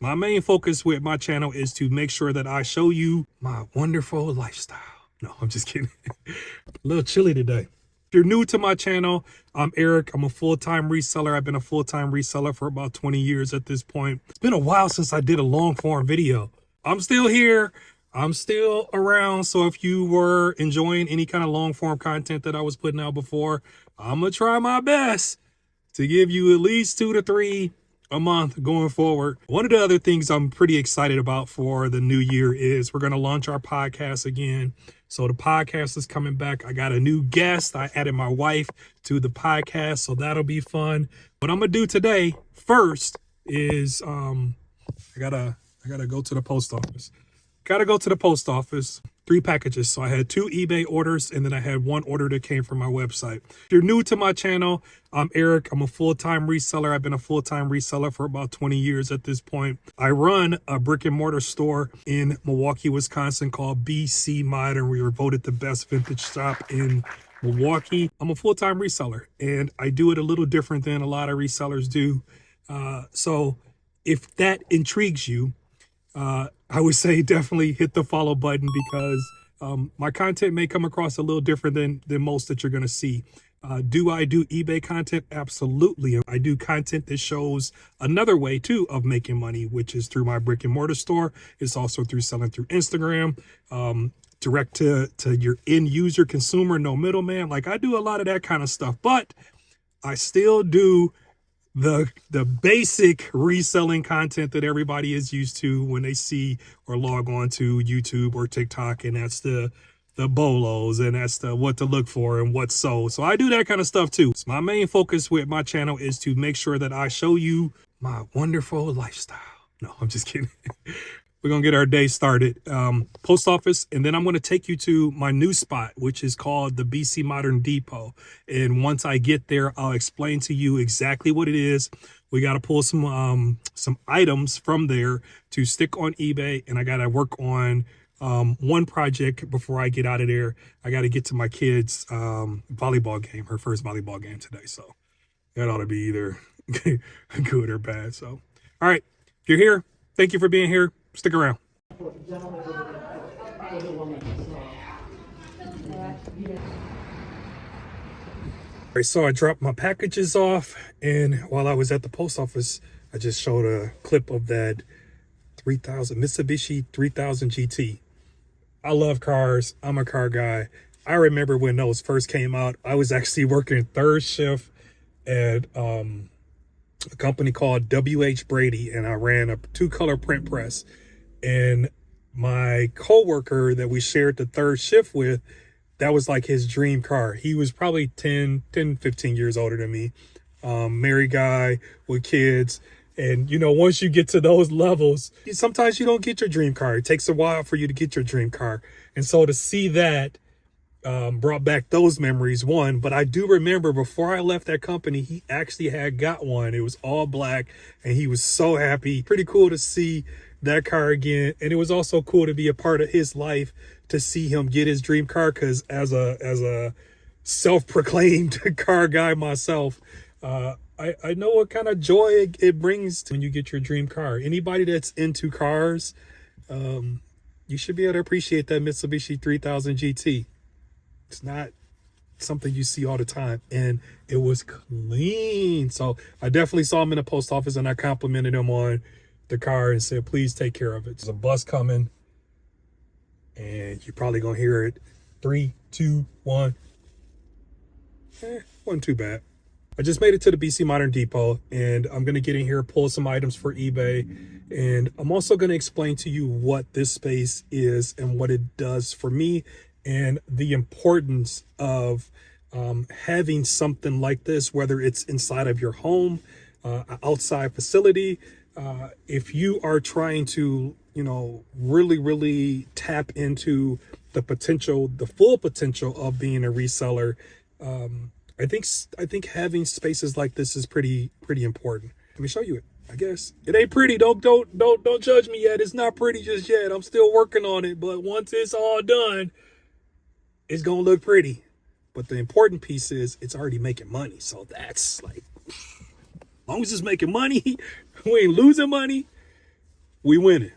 My main focus with my channel is to make sure that I show you my wonderful lifestyle. No, I'm just kidding. A little chilly today. If you're new to my channel, I'm Eric. I'm a full-time reseller. I've been a full-time reseller for about 20 years at this point. It's been a while since I did a long-form video. I'm still here. I'm still around. So if you were enjoying any kind of long-form content that I was putting out before, I'm going to try my best to give you at least 2 to 3 a month going forward. One of the other things I'm pretty excited about for the new year is we're going to launch our podcast again. So the podcast is coming back. I got a new guest. I added my wife to the podcast, so that'll be fun. What I'm gonna do today first is I gotta go to the post office. Gotta go to the post office. 3 packages. So I had 2 eBay orders, and then I had 1 order that came from my website. If you're new to my channel, I'm Eric. I'm a full-time reseller. I've been a full-time reseller for about 20 years at this point. I run a brick and mortar store in Milwaukee, Wisconsin called BC Modern. We were voted the best vintage shop in Milwaukee. I'm a full-time reseller, and I do it a little different than a lot of resellers do. So if that intrigues you, I would say definitely hit the follow button because my content may come across a little different than most that you're going to see. Do I do eBay content? Absolutely. I do content that shows another way too of making money, which is through my brick and mortar store. It's also through selling through Instagram, direct to your end user consumer, no middleman. Like I do a lot of that kind of stuff, but I still do the basic reselling content that everybody is used to when they see or log on to YouTube or TikTok, and that's the bolos, and that's the what to look for and what's sold. So I do that kind of stuff too. So my main focus with my channel is to make sure that I show you my wonderful lifestyle. No, I'm just kidding. We're going to get our day started. Post office, and then I'm going to take you to my new spot, which is called the BC Modern Depot. And once I get there, I'll explain to you exactly what it is. We got to pull some items from there to stick on eBay, and I got to work on one project before I get out of there. I got to get to my kid's volleyball game, her first volleyball game today. So that ought to be either good or bad. So, all right, if you're here, thank you for being here. Stick around. All right, so I dropped my packages off, and while I was at the post office, I just showed a clip of that Mitsubishi 3000 GT. I love cars. I'm a car guy. I remember when those first came out, I was actually working third shift at a company called WH Brady, and I ran a 2-color print press. And my coworker that we shared the third shift with, that was like his dream car. He was probably 10, 15 years older than me. Married guy with kids. And, you know, once you get to those levels, sometimes you don't get your dream car. It takes a while for you to get your dream car. And so to see that brought back those memories, one. But I do remember before I left that company, he actually had got one. It was all black, and he was so happy. Pretty cool to see that car again. And it was also cool to be a part of his life to see him get his dream car, because as a self-proclaimed car guy myself, I know what kind of joy it brings when you get your dream car. Anybody that's into cars, you should be able to appreciate that Mitsubishi 3000 GT. It's not something you see all the time, and it was clean. So I definitely saw him in the post office, and I complimented him on the car and said, please take care of it. There's a bus coming, and you're probably gonna hear it. 3, 2, 1. Wasn't too bad. I just made it to the BC Modern Depot, and I'm gonna get in here, pull some items for eBay, and I'm also gonna explain to you what this space is and what it does for me, and the importance of having something like this, whether it's inside of your home, outside facility. If you are trying to, you know, really tap into the potential, the full potential of being a reseller, I think having spaces like this is pretty important. Let me show you it. I guess it ain't pretty. Don't judge me yet. It's not pretty just yet. I'm still working on it. But once it's all done, it's gonna look pretty. But the important piece is it's already making money. So that's like, as long as it's making money, we ain't losing money. We winning.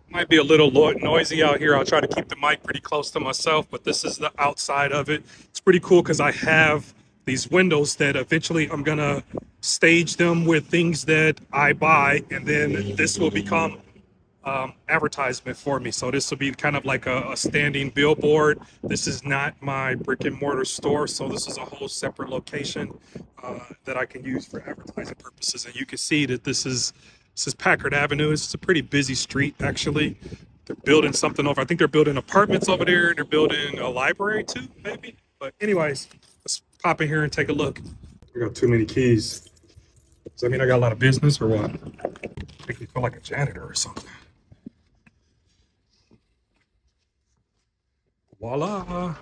Might be a little noisy out here. I'll try to keep the mic pretty close to myself, but this is the outside of it. It's pretty cool because I have these windows that eventually I'm gonna stage them with things that I buy, and then this will become advertisement for me. So this will be kind of like a standing billboard. This is not my brick and mortar store, so this is a whole separate location that I can use for advertising purposes. And you can see that this is Packard Avenue. It's a pretty busy street actually. They're building something over. I think they're building apartments over there. They're building a library too, maybe. But anyways, let's pop in here and take a look. I got too many keys. Does that mean I got a lot of business or what? Make me feel like a janitor or something. Voila.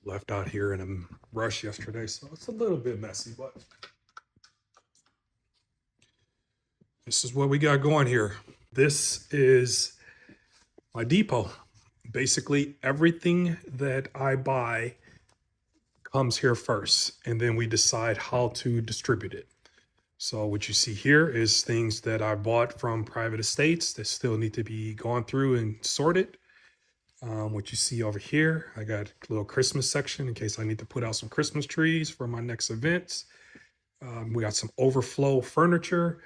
Left out here in a rush yesterday, so it's a little bit messy, but this is what we got going here. This is my depot. Basically, everything that I buy comes here first, and then we decide how to distribute it. So what you see here is things that I bought from private estates that still need to be gone through and sorted. What you see over here, I got a little Christmas section in case I need to put out some Christmas trees for my next events. We got some overflow furniture,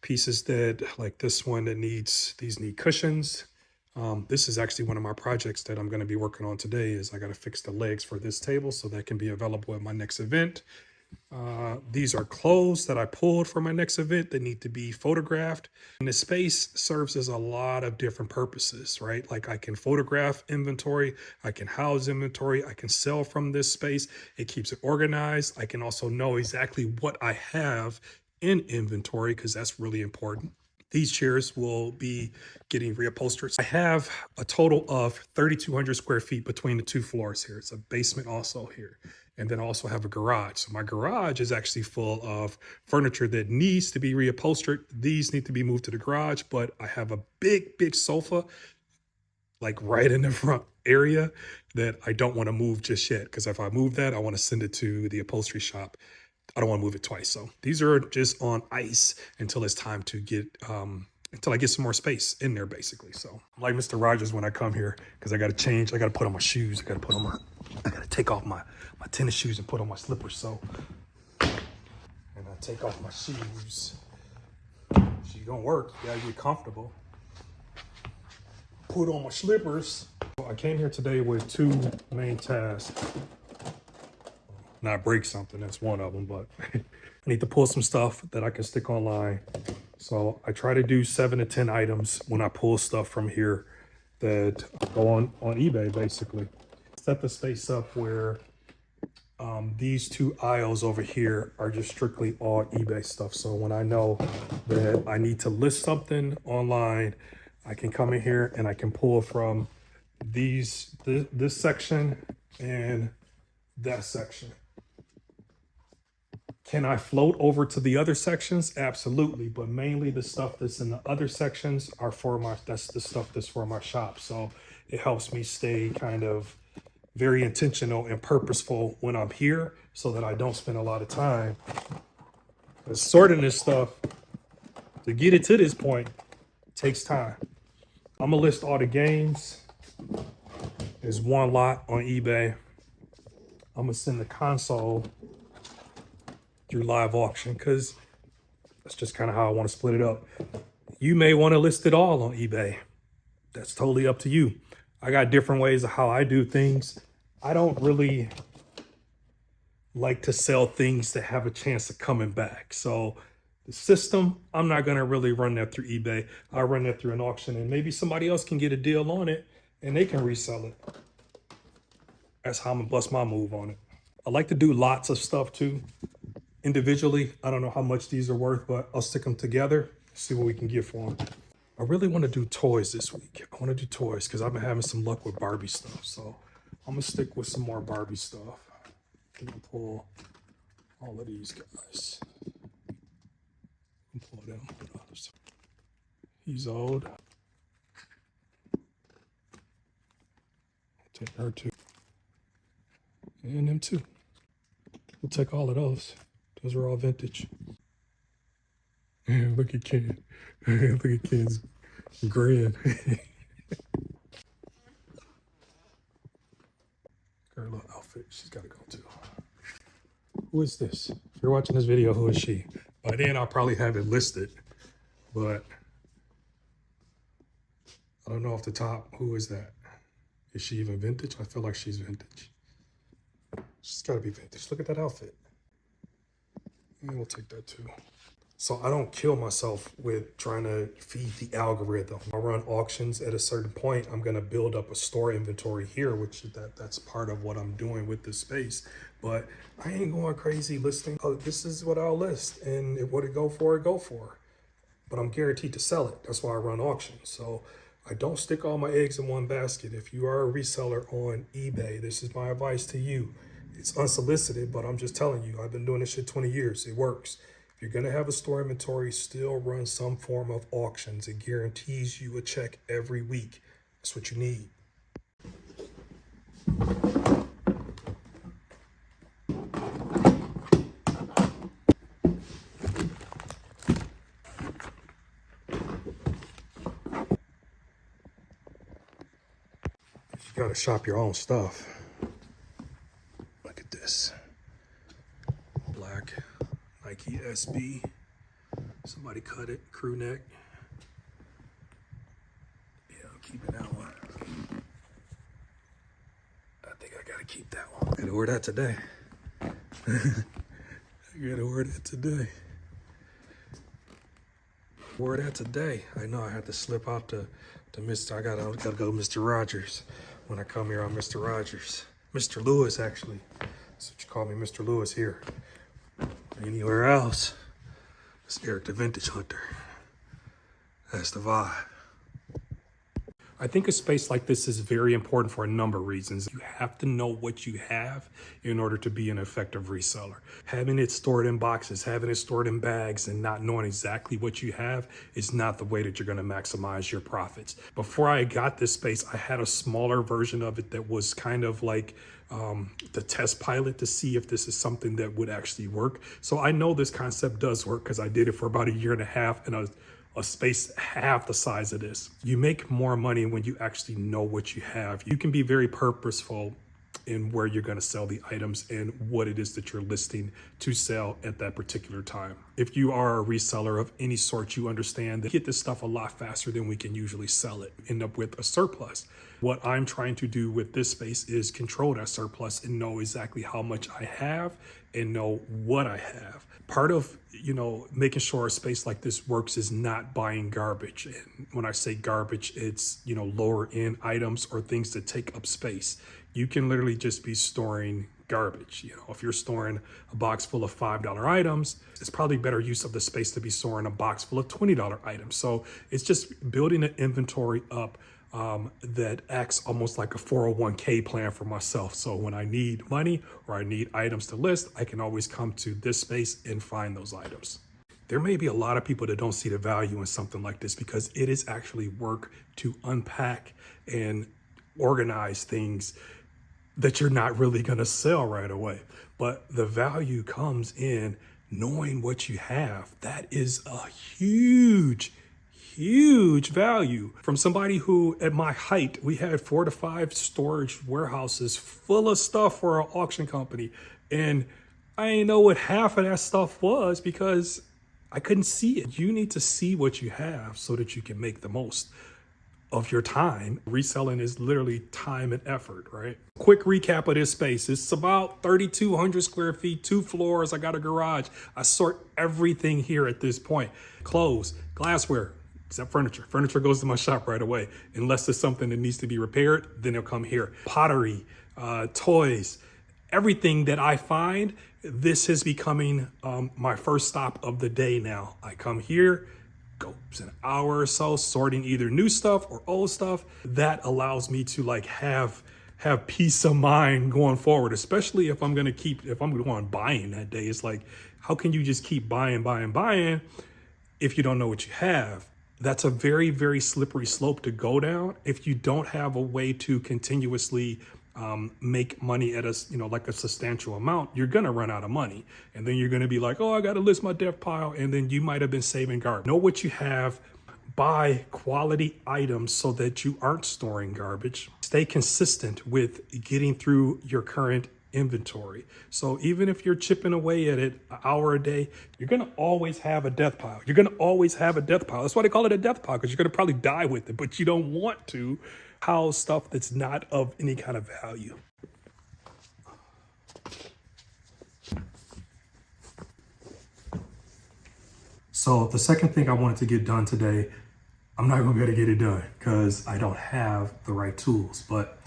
pieces that like this one that these need cushions. This is actually one of my projects that I'm going to be working on today is I got to fix the legs for this table so that can be available at my next event. These are clothes that I pulled for my next event that need to be photographed. And this space serves as a lot of different purposes, right? Like I can photograph inventory, I can house inventory, I can sell from this space. It keeps it organized. I can also know exactly what I have in inventory because that's really important. These chairs will be getting reupholstered. I have a total of 3,200 square feet between the two floors here. It's a basement also here. And then I also have a garage. So my garage is actually full of furniture that needs to be reupholstered. These need to be moved to the garage, but I have a big sofa like right in the front area that I don't want to move just yet. Because if I move that, I want to send it to the upholstery shop. I don't want to move it twice. So these are just on ice until it's time to get, until I get some more space in there basically. So I'm like Mr. Rogers when I come here because I got to change. I got to put on my shoes. I got to take off my tennis shoes and put on my slippers. So, and I take off my shoes. She's gonna work. You gotta get comfortable. Put on my slippers. I came here today with two main tasks. Not break something, that's one of them, but I need to pull some stuff that I can stick online. So I try to do 7 to 10 items when I pull stuff from here that go on eBay basically. Set the space up where these two aisles over here are just strictly all eBay stuff. So when I know that I need to list something online, I can come in here and I can pull from this section and that section. Can I float over to the other sections? Absolutely, but mainly the stuff that's in the other sections are that's the stuff that's for my shop. So it helps me stay kind of very intentional and purposeful when I'm here so that I don't spend a lot of time sorting this stuff. To get it to this point takes time. I'm gonna list all the games. There's one lot on eBay. I'm gonna send the console through live auction because that's just kind of how I want to split it up. You may want to list it all on eBay. That's totally up to you. I got different ways of how I do things. I don't really like to sell things that have a chance of coming back. So the system, I'm not going to really run that through eBay. I run that through an auction and maybe somebody else can get a deal on it and they can resell it. That's how I'm going to bust my move on it. I like to do lots of stuff too. Individually, I don't know how much these are worth, but I'll stick them together, see what we can get for them. I really want to do toys this week. I want to do toys because I've been having some luck with Barbie stuff. So I'm going to stick with some more Barbie stuff. I'm going to pull all of these guys. Pull them. He's old. Take her too. And them too. We'll take all of those. Those are all vintage. Look at Ken. Look at Ken's grin. Her little outfit. She's got to go too. Who is this? If you're watching this video, who is she? By then, I'll probably have it listed, but I don't know off the top. Who is that? Is she even vintage? I feel like she's vintage. She's got to be vintage. Look at that outfit. And we'll take that too. So I don't kill myself with trying to feed the algorithm. I run auctions. At a certain point, I'm going to build up a store inventory here, which that's part of what I'm doing with this space. But I ain't going crazy listing. Oh, this is what I'll list, and what it go for, go for. But I'm guaranteed to sell it. That's why I run auctions. So I don't stick all my eggs in one basket. If you are a reseller on eBay, this is my advice to you. It's unsolicited, but I'm just telling you, I've been doing this shit 20 years. It works. If you're gonna have a store inventory, still run some form of auctions. It guarantees you a check every week. That's what you need. You gotta shop your own stuff. Look at this. Black Nike SB. Somebody cut it, crew neck. Yeah, I'm keeping that one. I think I gotta keep that one. I gotta wear that today. I gotta wear that today. Wear that today. I know I had to slip out to Mr. I gotta go Mr. Rogers. When I come here, I'm Mr. Rogers. Mr. Lewis, actually. That's what you call me, Mr. Lewis here. Anywhere else, it's Eric the Vintage Hunter. That's the vibe. I think a space like this is very important for a number of reasons. You have to know what you have in order to be an effective reseller. Having it stored in boxes, having it stored in bags, and not knowing exactly what you have is not the way that you're going to maximize your profits. Before I got this space, I had a smaller version of it that was kind of like the test pilot to see if this is something that would actually work. So I know this concept does work because I did it for about 1.5 years in a space half the size of this. You make more money when you actually know what you have. You can be very purposeful in where you're going to sell the items and what it is that you're listing to sell at that particular time. If you are a reseller of any sort, you understand that you get this stuff a lot faster than we can usually sell it, end up with a surplus. What I'm trying to do with this space is control that surplus and know exactly how much I have and know what I have. Part of, making sure a space like this works is not buying garbage. And when I say garbage, it's, lower end items or things that take up space. You can literally just be storing garbage. If you're storing a box full of $5 items, it's probably better use of the space to be storing a box full of $20 items. So it's just building an inventory up that acts almost like a 401k plan for myself. So when I need money or I need items to list, I can always come to this space and find those items. There may be a lot of people that don't see the value in something like this because it is actually work to unpack and organize things that you're not really going to sell right away. But the value comes in knowing what you have. That is a huge value. From somebody who, at my height, we had 4 to 5 storage warehouses full of stuff for our auction company. And I didn't know what half of that stuff was because I couldn't see it. You need to see what you have so that you can make the most of your time. Reselling is literally time and effort, right? Quick recap of this space. It's about 3,200 square feet, 2 floors. I got a garage. I sort everything here at this point. Clothes, glassware, except furniture. Furniture goes to my shop right away. Unless it's something that needs to be repaired, then it'll come here. Pottery, toys, everything that I find, this is becoming my first stop of the day now. I come here, goes an hour or so sorting either new stuff or old stuff. That allows me to have peace of mind going forward, especially if I'm going on buying that day. It's like, how can you just keep buying if you don't know what you have? That's a very, very slippery slope to go down if you don't have a way to continuously make money at like a substantial amount, you're gonna run out of money. And then you're gonna be like, oh, I gotta list my death pile. And then you might have been saving garbage. Know what you have, buy quality items so that you aren't storing garbage. Stay consistent with getting through your current inventory. So even if you're chipping away at it an hour a day, you're gonna always have a death pile. You're gonna always have a death pile. That's why they call it a death pile, because you're gonna probably die with it, but you don't want to house stuff that's not of any kind of value. So the second thing I wanted to get done today, I'm not gonna be able to get it done because I don't have the right tools, but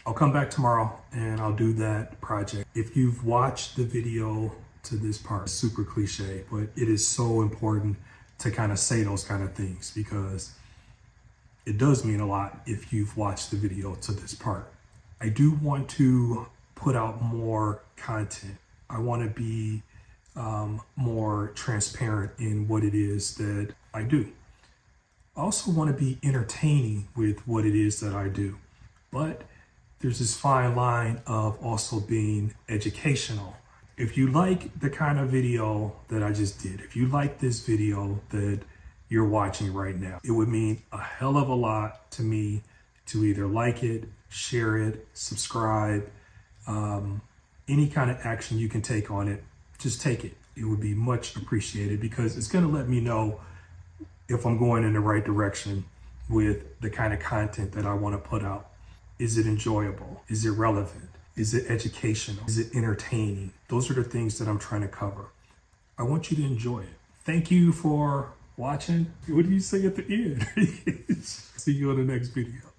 I'll come back tomorrow and I'll do that project. If you've watched the video to this part, super cliche, but it is so important to kind of say those kind of things because it does mean a lot if you've watched the video to this part. I do want to put out more content. I want to be more transparent in what it is that I do. I also want to be entertaining with what it is that I do, but there's this fine line of also being educational. If you like the kind of video that I just did, if you like this video that you're watching right now, it would mean a hell of a lot to me to either like it, share it, subscribe, any kind of action you can take on it, just take it. It would be much appreciated because it's going to let me know if I'm going in the right direction with the kind of content that I want to put out. Is it enjoyable? Is it relevant? Is it educational? Is it entertaining? Those are the things that I'm trying to cover. I want you to enjoy it. Thank you for watching. What do you say at the end? See you on the next video.